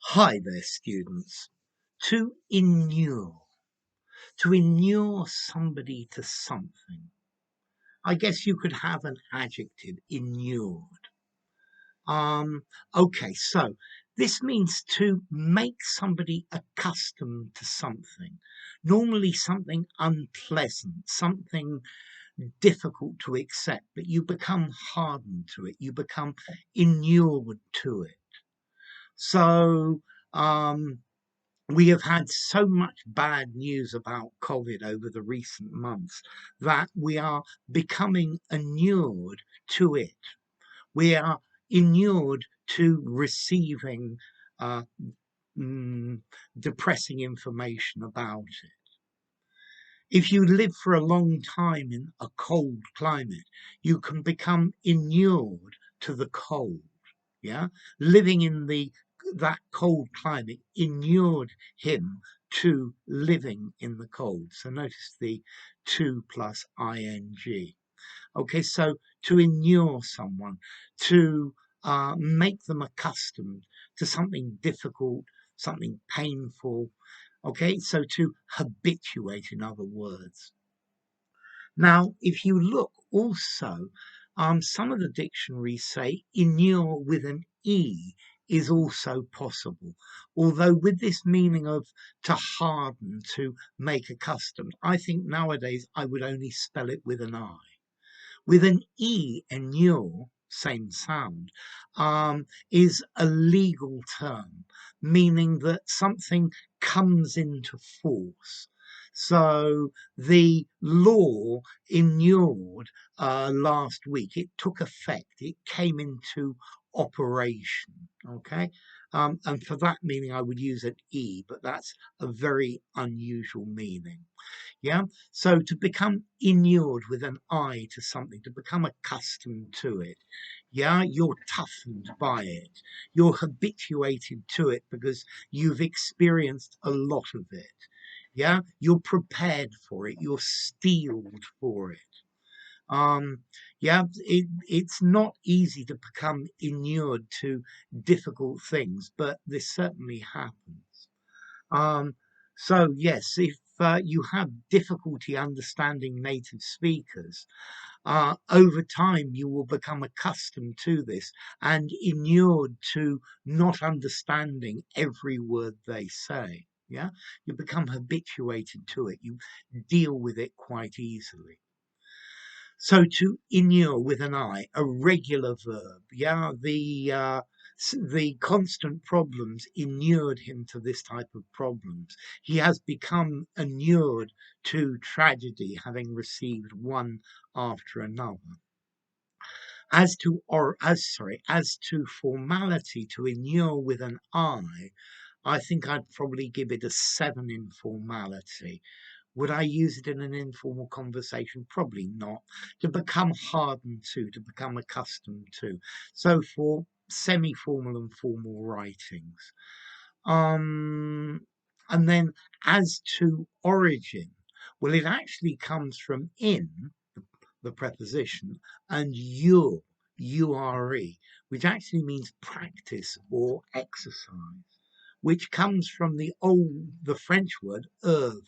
Hi there, students. To inure. To inure somebody to something. I guess you could have an adjective, inured. Okay, so this means to make somebody accustomed to something. Normally something unpleasant, something difficult to accept, but you become hardened to it. You become inured to it. So, we have had so much bad news about COVID over the recent months that we are becoming inured to it. We are inured to receiving uh, mm, depressing information about it. If you live for a long time in a cold climate, you can become inured to the cold. Yeah, living in that cold climate inured him to living in the cold. So notice the to plus ing. Okay, so to inure someone, to make them accustomed to something difficult, something painful. Okay, so to habituate, in other words. Now, if you look also, some of the dictionaries say inure with an E is also possible. Although with this meaning of to harden, to make accustomed, I think nowadays I would only spell it with an I. With an E, inure, same sound, is a legal term, meaning that something comes into force. So the law inured last week, it took effect, it came into operation, okay? And for that meaning, I would use an E, but that's a very unusual meaning. Yeah. So to become inured with an I to something, to become accustomed to it. Yeah. You're toughened by it. You're habituated to it because you've experienced a lot of it. Yeah. You're prepared for it. You're steeled for it. Yeah, it's not easy to become inured to difficult things, but this certainly happens. Um, so yes, if you have difficulty understanding native speakers, over time you will become accustomed to this and inured to not understanding every word they say. Yeah, you become habituated to it. You deal with it quite easily. So to inure with an I, a regular verb. Yeah, the constant problems inured him to this type of problems. He has become inured to tragedy, having received one after another. As to formality, to inure with an I think I'd probably give it a 7 in formality. Would I use it in an informal conversation? Probably not. To become hardened to become accustomed to. So for semi-formal and formal writings. And then as to origin, well, it actually comes from in, the preposition, and ure, which actually means practice or exercise, which comes from the French word œuvre,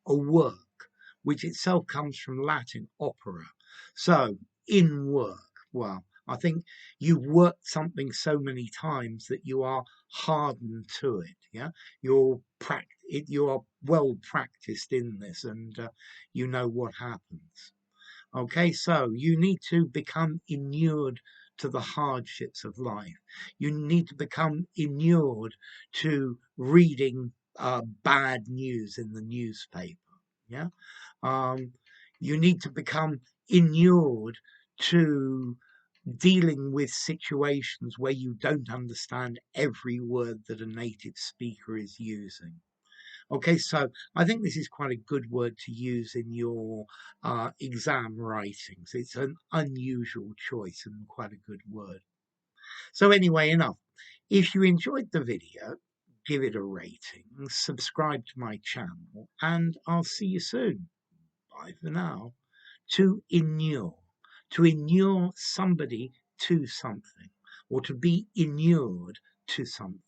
a work, which itself comes from Latin opera. So in work, well, I think you've worked something so many times that you are hardened to it. Yeah, you are well practiced in this, and you know what happens. Okay, so you need to become inured to the hardships of life. You need to become inured to reading bad news in the newspaper. Yeah. Um, you need to become inured to dealing with situations where you don't understand every word that a native speaker is using. Okay, so I think this is quite a good word to use in your exam writings. It's an unusual choice and quite a good word. So anyway, enough. If you enjoyed the video, give it a rating, subscribe to my channel, and I'll see you soon. Bye for now. To inure. To inure somebody to something, or to be inured to something.